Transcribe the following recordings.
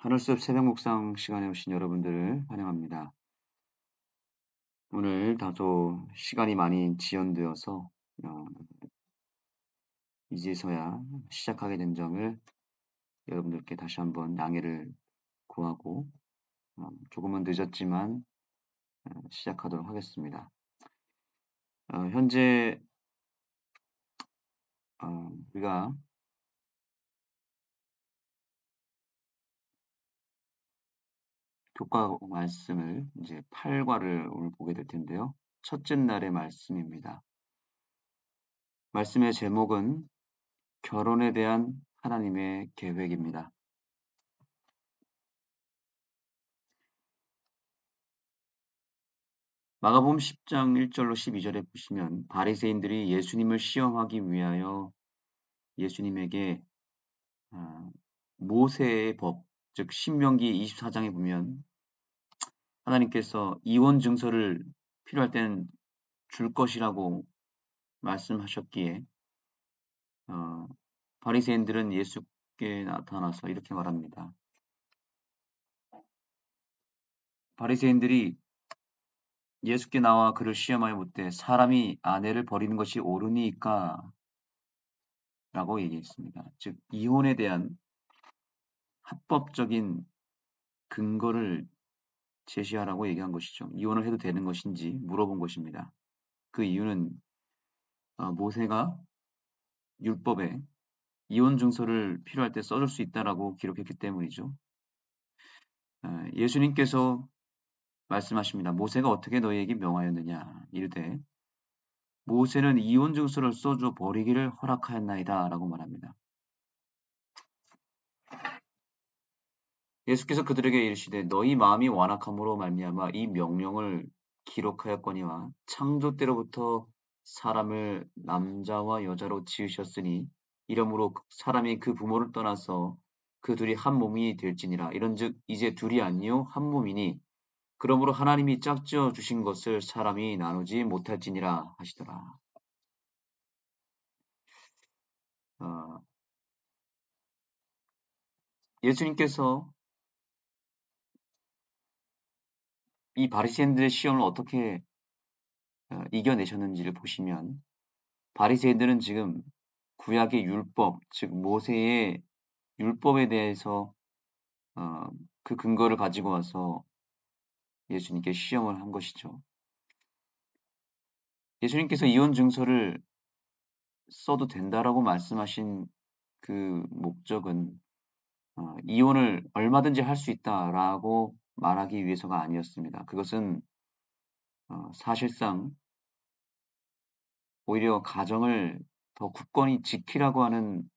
하늘숲 새벽 묵상 시간에 오신 여러분들을 환영합니다. 오늘 다소 시간이 많이 지연되어서 이제서야 시작하게 된 점을 여러분들께 다시 한번 양해를 구하고 조금은 늦었지만 시작하도록 하겠습니다. 현재 우리가 교과 말씀을 이제 8과를 오늘 보게 될 텐데요. 첫째 날의 말씀입니다. 말씀의 제목은 결혼에 대한 하나님의 계획입니다. 마가복음 10장 1절로 12절에 보시면 바리새인들이 예수님을 시험하기 위하여 예수님에게 모세의 법, 즉 신명기 24장에 보면 하나님께서 이혼 증서를 필요할 때는 줄 것이라고 말씀하셨기에 바리새인들은 예수께 나타나서 이렇게 말합니다. 바리새인들이 예수께 나와 그를 시험하여 묻되 사람이 아내를 버리는 것이 옳으니까? 라고 얘기했습니다. 즉 이혼에 대한 합법적인 근거를 제시하라고 얘기한 것이죠. 이혼을 해도 되는 것인지 물어본 것입니다. 그 이유는 모세가 율법에 이혼 증서를 필요할 때 써줄 수 있다라고 기록했기 때문이죠. 예수님께서 말씀하십니다. 모세가 어떻게 너희에게 명하였느냐 이르되 모세는 이혼 증서를 써줘 버리기를 허락하였나이다 라고 말합니다. 예수께서 그들에게 이르시되 너희 마음이 완악함으로 말미암아 이 명령을 기록하였거니와 창조 때로부터 사람을 남자와 여자로 지으셨으니 이러므로 사람이 그 부모를 떠나서 그 둘이 한 몸이 될지니라. 이런즉 이제 둘이 아니요 한 몸이니 그러므로 하나님이 짝지어 주신 것을 사람이 나누지 못할지니라 하시더라. 어, 예수님께서 이 바리새인들의 시험을 어떻게 이겨내셨는지를 보시면 바리새인들은 지금 구약의 율법, 즉 모세의 율법에 대해서 그 근거를 가지고 와서 예수님께 시험을 한 것이죠. 예수님께서 이혼 증서를 써도 된다라고 말씀하신 그 목적은 이혼을 얼마든지 할 수 있다라고 말하기 위해서가 아니었습니다. 그것은 사실상 오히려 가정을 더 굳건히 지키라고 하는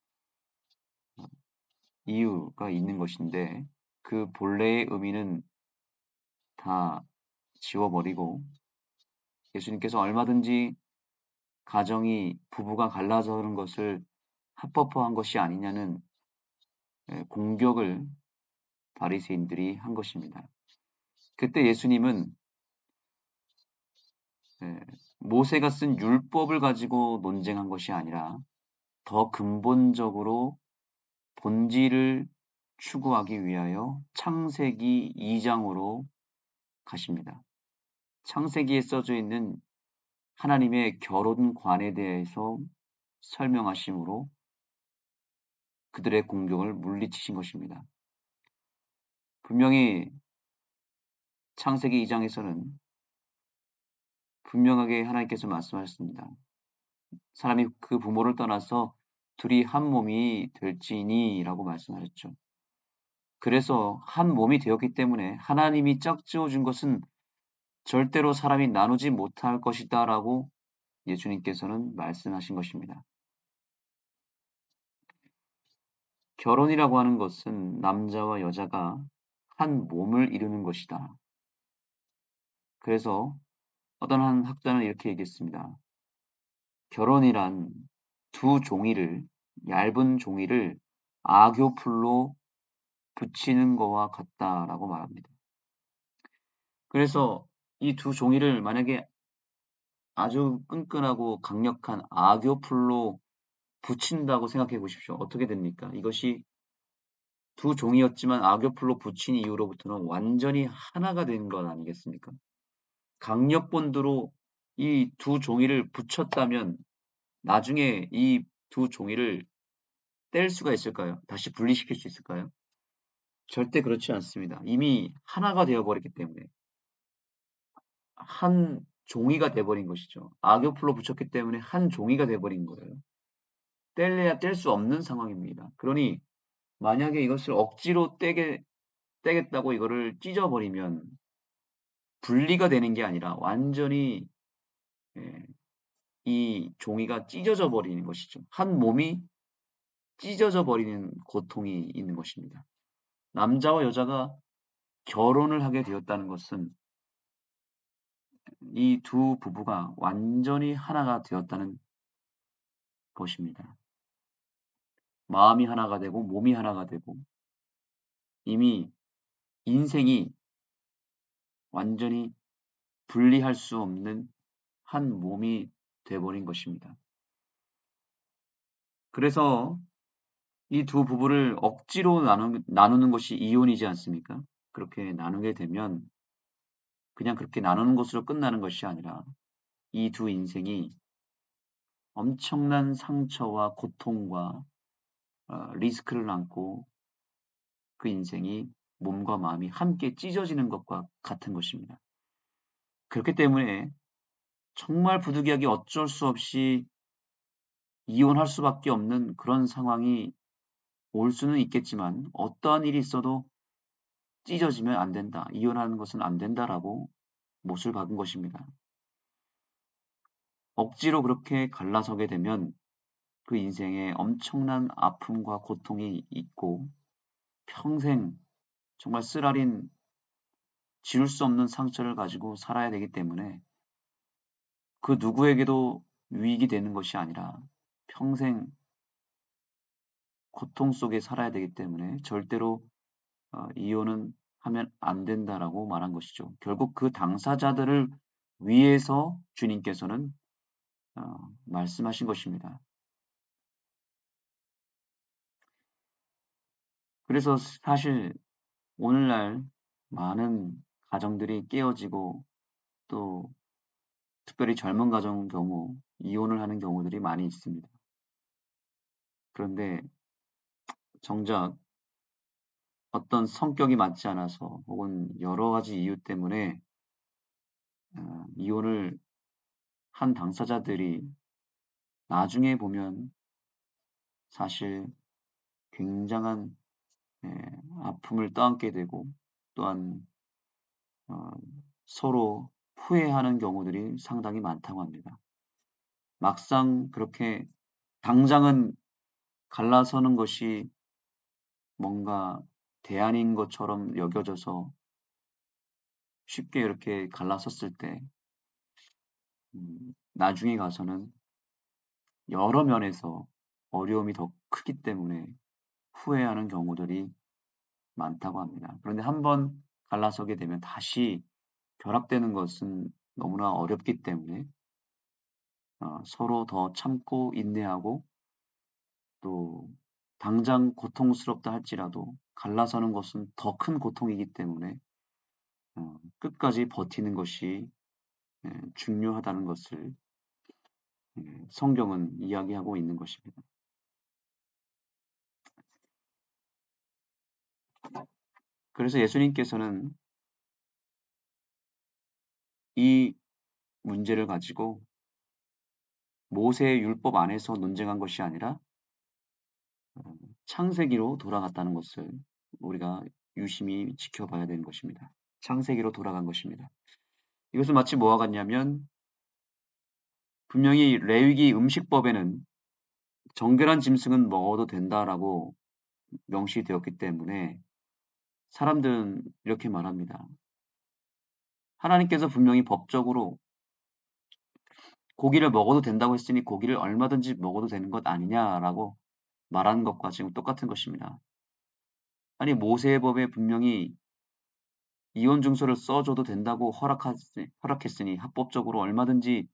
이유가 있는 것인데 그 본래의 의미는 다 지워버리고 예수님께서 얼마든지 가정이 부부가 갈라서는 것을 합법화한 것이 아니냐는 공격을 바리새인들이 한 것입니다. 그때 예수님은 모세가 쓴 율법을 가지고 논쟁한 것이 아니라 더 근본적으로 본질을 추구하기 위하여 창세기 2장으로 가십니다. 창세기에 써져 있는 하나님의 결혼관에 대해서 설명하심으로 그들의 공격을 물리치신 것입니다. 분명히 창세기 2장에서는 분명하게 하나님께서 말씀하셨습니다. 사람이 그 부모를 떠나서 둘이 한 몸이 될지니 라고 말씀하셨죠. 그래서 한 몸이 되었기 때문에 하나님이 짝지어 준 것은 절대로 사람이 나누지 못할 것이다 라고 예수님께서는 말씀하신 것입니다. 결혼이라고 하는 것은 남자와 여자가 한 몸을 이루는 것이다. 그래서 어떤 한 학자는 이렇게 얘기했습니다. 결혼이란 두 종이를, 얇은 종이를 악교풀로 붙이는 거와 같다라고 말합니다. 그래서 이 두 종이를 만약에 아주 끈끈하고 강력한 악교풀로 붙인다고 생각해 보십시오. 어떻게 됩니까? 이것이 두 종이었지만 악교풀로 붙인 이후로부터는 완전히 하나가 된 것 아니겠습니까? 강력본드로 이 두 종이를 붙였다면 나중에 이 두 종이를 뗄 수가 있을까요? 다시 분리시킬 수 있을까요? 절대 그렇지 않습니다. 이미 하나가 되어버렸기 때문에 한 종이가 돼버린 것이죠. 악교풀로 붙였기 때문에 한 종이가 돼버린 거예요. 뗄래야 뗄 수 없는 상황입니다. 그러니 만약에 이것을 억지로 떼겠다고 이거를 찢어버리면 분리가 되는 게 아니라 완전히 예, 이 종이가 찢어져 버리는 것이죠. 한 몸이 찢어져 버리는 고통이 있는 것입니다. 남자와 여자가 결혼을 하게 되었다는 것은 이 두 부부가 완전히 하나가 되었다는 것입니다. 마음이 하나가 되고 몸이 하나가 되고 이미 인생이 완전히 분리할 수 없는 한 몸이 돼버린 것입니다. 그래서 이 두 부부를 억지로 나누는 것이 이혼이지 않습니까? 그렇게 나누게 되면 그냥 그렇게 나누는 것으로 끝나는 것이 아니라 이 두 인생이 엄청난 상처와 고통과 리스크를 안고 그 인생이 몸과 마음이 함께 찢어지는 것과 같은 것입니다. 그렇기 때문에 정말 부득이하게 어쩔 수 없이 이혼할 수밖에 없는 그런 상황이 올 수는 있겠지만 어떠한 일이 있어도 찢어지면 안 된다. 이혼하는 것은 안 된다라고 못을 박은 것입니다. 억지로 그렇게 갈라서게 되면 그 인생에 엄청난 아픔과 고통이 있고 평생 정말 쓰라린 지울 수 없는 상처를 가지고 살아야 되기 때문에 그 누구에게도 유익이 되는 것이 아니라 평생 고통 속에 살아야 되기 때문에 절대로 이혼은 하면 안 된다라고 말한 것이죠. 결국 그 당사자들을 위해서 주님께서는 말씀하신 것입니다. 그래서 사실 오늘날 많은 가정들이 깨어지고 또 특별히 젊은 가정 경우 이혼을 하는 경우들이 많이 있습니다. 그런데 정작 어떤 성격이 맞지 않아서 혹은 여러 가지 이유 때문에 이혼을 한 당사자들이 나중에 보면 사실 굉장한 예, 아픔을 떠안게 되고 또한 어, 서로 후회하는 경우들이 상당히 많다고 합니다. 막상 그렇게 당장은 갈라서는 것이 뭔가 대안인 것처럼 여겨져서 쉽게 이렇게 갈라섰을 때 나중에 가서는 여러 면에서 어려움이 더 크기 때문에 후회하는 경우들이 많다고 합니다. 그런데 한번 갈라서게 되면 다시 결합되는 것은 너무나 어렵기 때문에 서로 더 참고 인내하고 또 당장 고통스럽다 할지라도 갈라서는 것은 더 큰 고통이기 때문에 끝까지 버티는 것이 중요하다는 것을 성경은 이야기하고 있는 것입니다. 그래서 예수님께서는 이 문제를 가지고 모세의 율법 안에서 논쟁한 것이 아니라 창세기로 돌아갔다는 것을 우리가 유심히 지켜봐야 되는 것입니다. 창세기로 돌아간 것입니다. 이것은 마치 뭐와 같냐면 분명히 레위기 음식법에는 정결한 짐승은 먹어도 된다라고 명시되었기 때문에 사람들은 이렇게 말합니다. 하나님께서 분명히 법적으로 고기를 먹어도 된다고 했으니 고기를 얼마든지 먹어도 되는 것 아니냐라고 말하는 것과 지금 똑같은 것입니다. 아니 모세의 법에 분명히 이혼 증서를 써줘도 된다고 허락했으니 합법적으로 얼마든지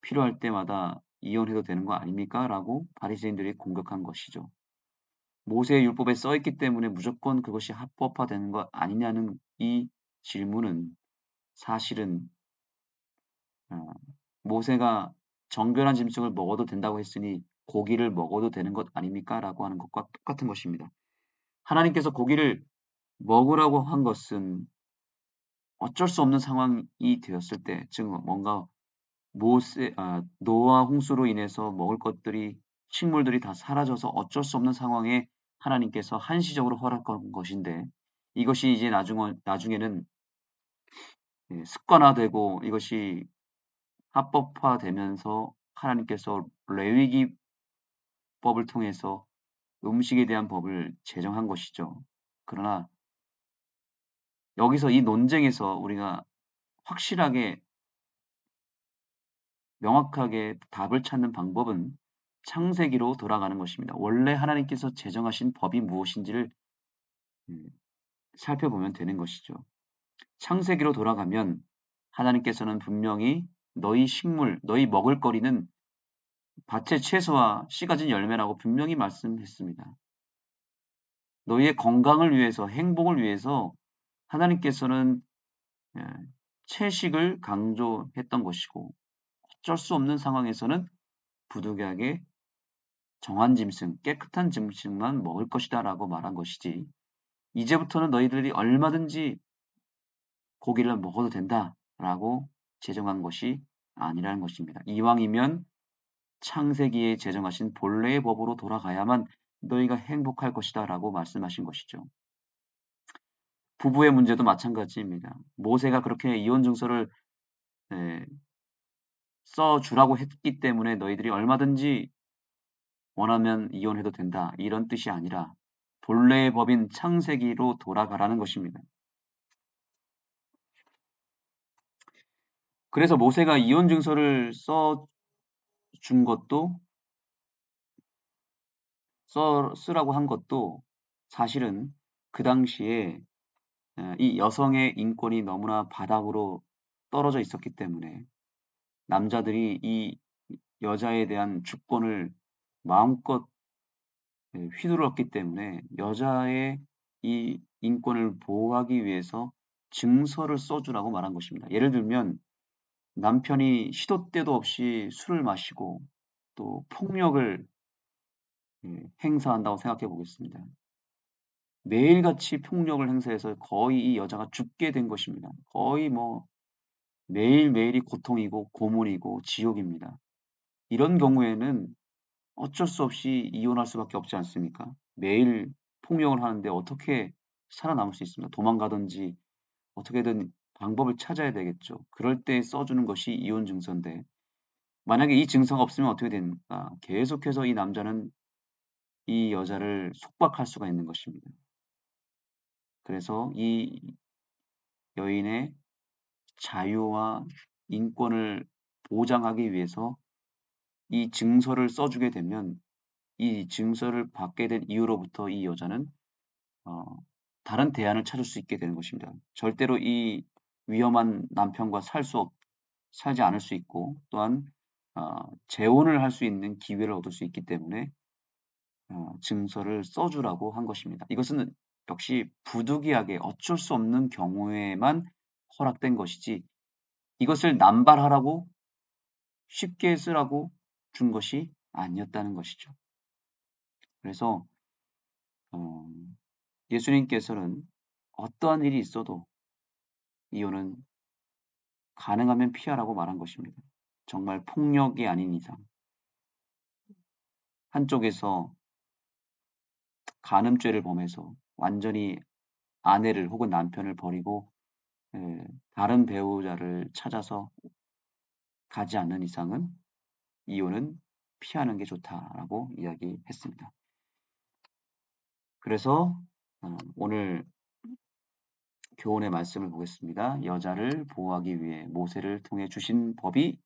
필요할 때마다 이혼해도 되는 거 아닙니까? 라고 바리새인들이 공격한 것이죠. 모세의 율법에 써 있기 때문에 무조건 그것이 합법화되는 것 아니냐는 이 질문은 사실은 어, 모세가 정결한 짐승을 먹어도 된다고 했으니 고기를 먹어도 되는 것 아닙니까? 라고 하는 것과 똑같은 것입니다. 하나님께서 고기를 먹으라고 한 것은 어쩔 수 없는 상황이 되었을 때, 즉 뭔가 노아 홍수로 인해서 먹을 것들이 식물들이 다 사라져서 어쩔 수 없는 상황에 하나님께서 한시적으로 허락한 것인데 이것이 이제 나중에는 습관화되고 이것이 합법화되면서 하나님께서 레위기법을 통해서 음식에 대한 법을 제정한 것이죠. 그러나 여기서 이 논쟁에서 우리가 확실하게 명확하게 답을 찾는 방법은 창세기로 돌아가는 것입니다. 원래 하나님께서 제정하신 법이 무엇인지를 음, 살펴보면 되는 것이죠. 창세기로 돌아가면 하나님께서는 분명히 너희 식물, 너희 먹을 거리는 밭의 채소와 씨 가진 열매라고 분명히 말씀했습니다. 너희의 건강을 위해서, 행복을 위해서 하나님께서는 예, 채식을 강조했던 것이고 어쩔 수 없는 상황에서는 부득이하게 정한 짐승, 깨끗한 짐승만 먹을 것이다 라고 말한 것이지 이제부터는 너희들이 얼마든지 고기를 먹어도 된다 라고 제정한 것이 아니라는 것입니다. 이왕이면 창세기에 제정하신 본래의 법으로 돌아가야만 너희가 행복할 것이다 라고 말씀하신 것이죠. 부부의 문제도 마찬가지입니다. 모세가 그렇게 이혼 증서를 써주라고 했기 때문에 너희들이 얼마든지 원하면 이혼해도 된다. 이런 뜻이 아니라 본래의 법인 창세기로 돌아가라는 것입니다. 그래서 모세가 이혼 증서를 써준 것도 쓰라고 한 것도 사실은 그 당시에 이 여성의 인권이 너무나 바닥으로 떨어져 있었기 때문에 남자들이 이 여자에 대한 주권을 마음껏 휘둘렀기 때문에 여자의 이 인권을 보호하기 위해서 증서를 써주라고 말한 것입니다. 예를 들면 남편이 시도 때도 없이 술을 마시고 또 폭력을 행사한다고 생각해 보겠습니다. 매일같이 폭력을 행사해서 거의 이 여자가 죽게 된 것입니다. 거의 뭐 매일매일이 고통이고 고문이고 지옥입니다. 이런 경우에는 어쩔 수 없이 이혼할 수밖에 없지 않습니까? 매일 폭력을 하는데 어떻게 살아남을 수 있습니까? 도망가든지 어떻게든 방법을 찾아야 되겠죠. 그럴 때 써주는 것이 이혼 증서인데 만약에 이 증서가 없으면 어떻게 됩니까? 계속해서 이 남자는 이 여자를 속박할 수가 있는 것입니다. 그래서 이 여인의 자유와 인권을 보장하기 위해서 이 증서를 써주게 되면 이 증서를 받게 된 이후로부터 이 여자는 어, 다른 대안을 찾을 수 있게 되는 것입니다. 절대로 이 위험한 남편과 살지 않을 수 있고 또한 재혼을 할 수 있는 기회를 얻을 수 있기 때문에 증서를 써주라고 한 것입니다. 이것은 역시 부득이하게 어쩔 수 없는 경우에만 허락된 것이지 이것을 남발하라고 쉽게 쓰라고 준 것이 아니었다는 것이죠. 그래서 어, 예수님께서는 어떠한 일이 있어도 이혼은 가능하면 피하라고 말한 것입니다. 정말 폭력이 아닌 이상 한쪽에서 간음죄를 범해서 완전히 아내를 혹은 남편을 버리고 다른 배우자를 찾아서 가지 않는 이상은 이혼은 피하는 게 좋다라고 이야기했습니다. 그래서 오늘 교훈의 말씀을 보겠습니다. 여자를 보호하기 위해 모세를 통해 주신 법이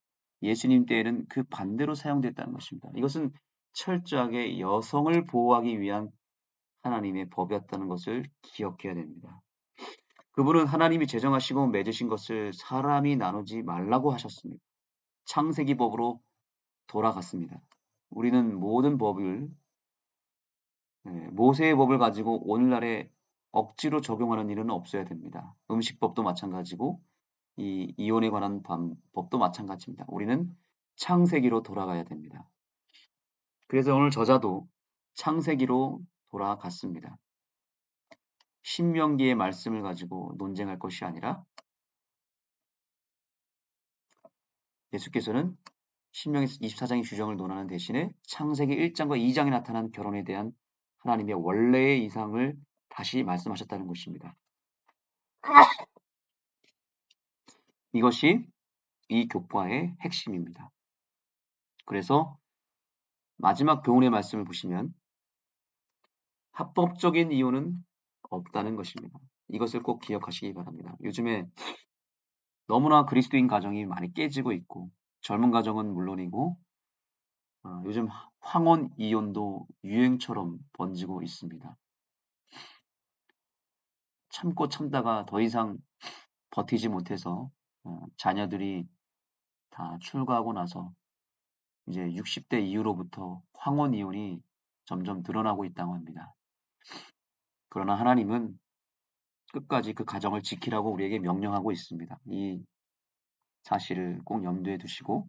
예수님 때에는 그 반대로 사용됐다는 것입니다. 이것은 철저하게 여성을 보호하기 위한 하나님의 법이었다는 것을 기억해야 됩니다. 그분은 하나님이 제정하시고 맺으신 것을 사람이 나누지 말라고 하셨습니다. 창세기 법으로 돌아갔습니다. 우리는 모든 법을 모세의 법을 가지고 오늘날에 억지로 적용하는 일은 없어야 됩니다. 음식법도 마찬가지고 이 이혼에 관한 법도 마찬가지입니다. 우리는 창세기로 돌아가야 됩니다. 그래서 오늘 저자도 창세기로 돌아갔습니다. 신명기의 말씀을 가지고 논쟁할 것이 아니라 예수께서는 신명기 24장의 규정을 논하는 대신에 창세기 1장과 2장에 나타난 결혼에 대한 하나님의 원래의 이상을 다시 말씀하셨다는 것입니다. 이것이 이 교과의 핵심입니다. 그래서 마지막 교훈의 말씀을 보시면 합법적인 이혼은 없다는 것입니다. 이것을 꼭 기억하시기 바랍니다. 요즘에 너무나 그리스도인 가정이 많이 깨지고 있고 젊은 가정은 물론이고 요즘 황혼 이혼도 유행처럼 번지고 있습니다. 참고 참다가 더 이상 버티지 못해서 자녀들이 다 출가하고 나서 이제 60대 이후로부터 황혼 이혼이 점점 드러나고 있다고 합니다. 그러나 하나님은 끝까지 그 가정을 지키라고 우리에게 명령하고 있습니다. 이 사실을 꼭 염두에 두시고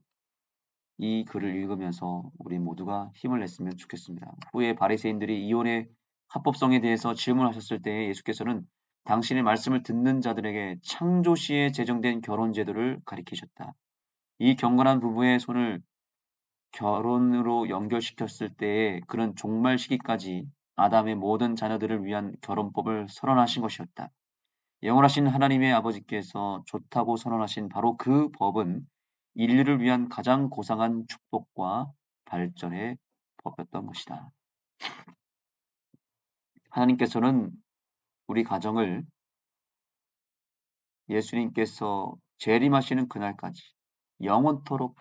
이 글을 읽으면서 우리 모두가 힘을 냈으면 좋겠습니다. 후에 바리새인들이 이혼의 합법성에 대해서 질문하셨을 때 예수께서는 당신의 말씀을 듣는 자들에게 창조 시에 제정된 결혼 제도를 가리키셨다. 이 경건한 부부의 손을 결혼으로 연결시켰을 때에 그런 종말 시기까지 아담의 모든 자녀들을 위한 결혼법을 선언하신 것이었다. 영원하신 하나님의 아버지께서 좋다고 선언하신 바로 그 법은 인류를 위한 가장 고상한 축복과 발전의 법이었던 것이다. 하나님께서는 우리 가정을 예수님께서 재림하시는 그날까지 영원토록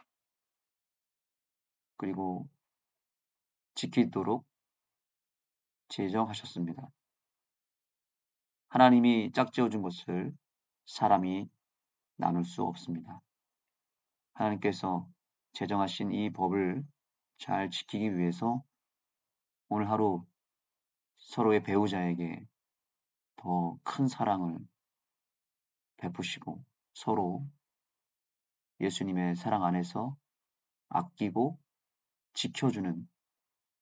그리고 지키도록 제정하셨습니다. 하나님이 짝지어준 것을 사람이 나눌 수 없습니다. 하나님께서 제정하신 이 법을 잘 지키기 위해서 오늘 하루 서로의 배우자에게 더 큰 사랑을 베푸시고 서로 예수님의 사랑 안에서 아끼고 지켜주는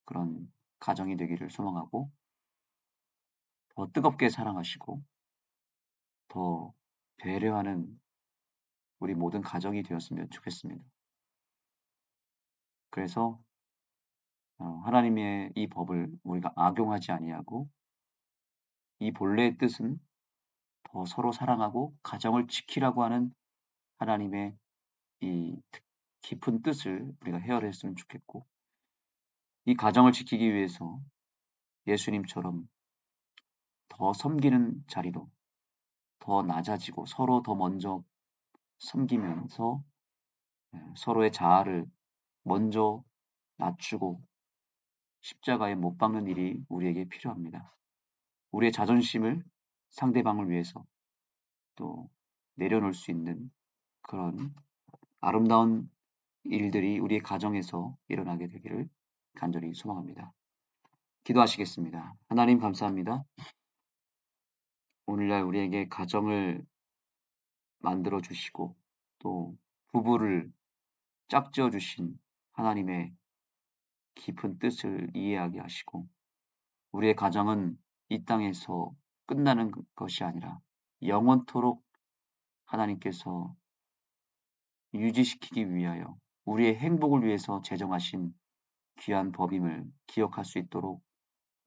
그런 가정이 되기를 소망하고 더 뜨겁게 사랑하시고 더 배려하는 우리 모든 가정이 되었으면 좋겠습니다. 그래서 하나님의 이 법을 우리가 악용하지 아니하고 이 본래의 뜻은 더 서로 사랑하고 가정을 지키라고 하는 하나님의 이 깊은 뜻을 우리가 헤아렸으면 좋겠고 이 가정을 지키기 위해서 예수님처럼 더 섬기는 자리로 더 낮아지고 서로 더 먼저 섬기면서 서로의 자아를 먼저 낮추고 십자가에 못 박는 일이 우리에게 필요합니다. 우리의 자존심을 상대방을 위해서 또 내려놓을 수 있는 그런 아름다운 일들이 우리의 가정에서 일어나게 되기를 간절히 소망합니다. 기도하시겠습니다. 하나님 감사합니다. 오늘날 우리에게 가정을 만들어 주시고 또 부부를 짝지어 주신 하나님의 깊은 뜻을 이해하게 하시고 우리의 가정은 이 땅에서 끝나는 것이 아니라 영원토록 하나님께서 유지시키기 위하여 우리의 행복을 위해서 제정하신 귀한 법임을 기억할 수 있도록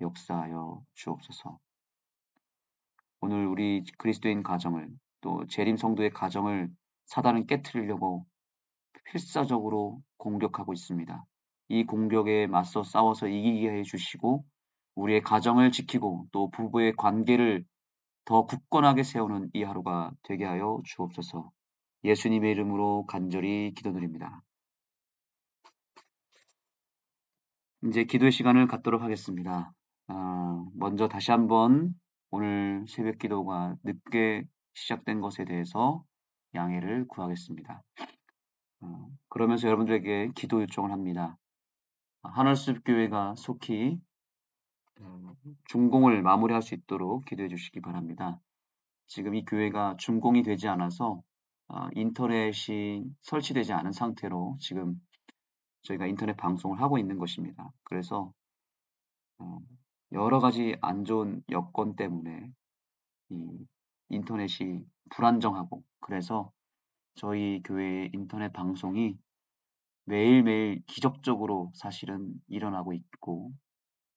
역사하여 주옵소서. 오늘 우리 그리스도인 가정을 또 재림 성도의 가정을 사단은 깨트리려고 필사적으로 공격하고 있습니다. 이 공격에 맞서 싸워서 이기게 해 주시고 우리의 가정을 지키고 또 부부의 관계를 더 굳건하게 세우는 이 하루가 되게 하여 주옵소서. 예수님의 이름으로 간절히 기도드립니다. 이제 기도의 시간을 갖도록 하겠습니다. 먼저 다시 한번 오늘 새벽 기도가 늦게 시작된 것에 대해서 양해를 구하겠습니다. 그러면서 여러분들에게 기도 요청을 합니다. 하늘숲 교회가 속히 준공을 마무리할 수 있도록 기도해 주시기 바랍니다. 지금 이 교회가 준공이 되지 않아서 인터넷이 설치되지 않은 상태로 지금 저희가 인터넷 방송을 하고 있는 것입니다. 그래서 어, 여러 가지 안 좋은 여건 때문에 이 인터넷이 불안정하고 그래서 저희 교회의 인터넷 방송이 매일매일 기적적으로 사실은 일어나고 있고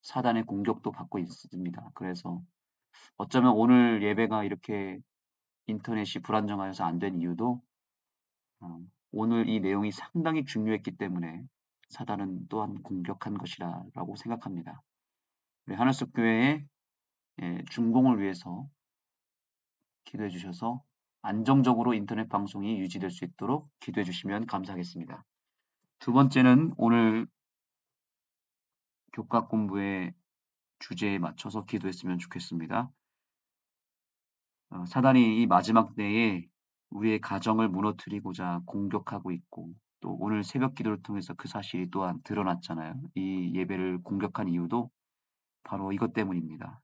사단의 공격도 받고 있습니다. 그래서 어쩌면 오늘 예배가 이렇게 인터넷이 불안정하여서 안 된 이유도 어, 오늘 이 내용이 상당히 중요했기 때문에 사단은 또한 공격한 것이라고 생각합니다. 우리 하늘숲 교회의 준공을 위해서 기도해 주셔서 안정적으로 인터넷 방송이 유지될 수 있도록 기도해 주시면 감사하겠습니다. 두 번째는 오늘 교과 공부의 주제에 맞춰서 기도했으면 좋겠습니다. 사단이 이 마지막 때에 우리의 가정을 무너뜨리고자 공격하고 있고 또 오늘 새벽 기도를 통해서 그 사실이 또한 드러났잖아요. 이 예배를 공격한 이유도 바로 이것 때문입니다.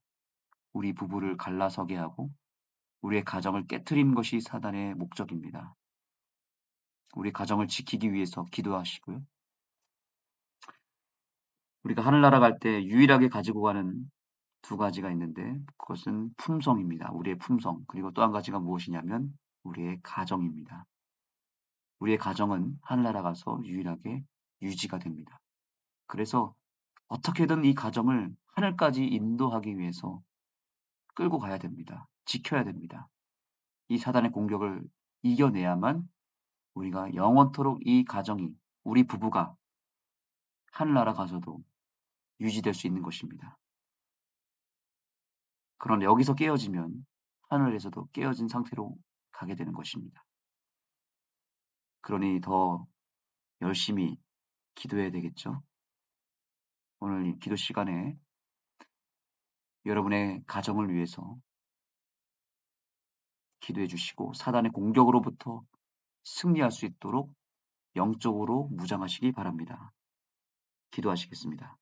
우리 부부를 갈라서게 하고 우리의 가정을 깨트린 것이 사단의 목적입니다. 우리 가정을 지키기 위해서 기도하시고요. 우리가 하늘나라 갈 때 유일하게 가지고 가는 두 가지가 있는데 그것은 품성입니다. 우리의 품성. 그리고 또 한 가지가 무엇이냐면 우리의 가정입니다. 우리의 가정은 하늘나라 가서 유일하게 유지가 됩니다. 그래서 어떻게든 이 가정을 하늘까지 인도하기 위해서 끌고 가야 됩니다. 지켜야 됩니다. 이 사단의 공격을 이겨내야만 우리가 영원토록 이 가정이 우리 부부가 하늘나라 가서도 유지될 수 있는 것입니다. 그러나 여기서 깨어지면 하늘에서도 깨어진 상태로 가게 되는 것입니다. 그러니 더 열심히 기도해야 되겠죠. 오늘 이 기도 시간에 여러분의 가정을 위해서 기도해 주시고 사단의 공격으로부터 승리할 수 있도록 영적으로 무장하시기 바랍니다. 기도하시겠습니다.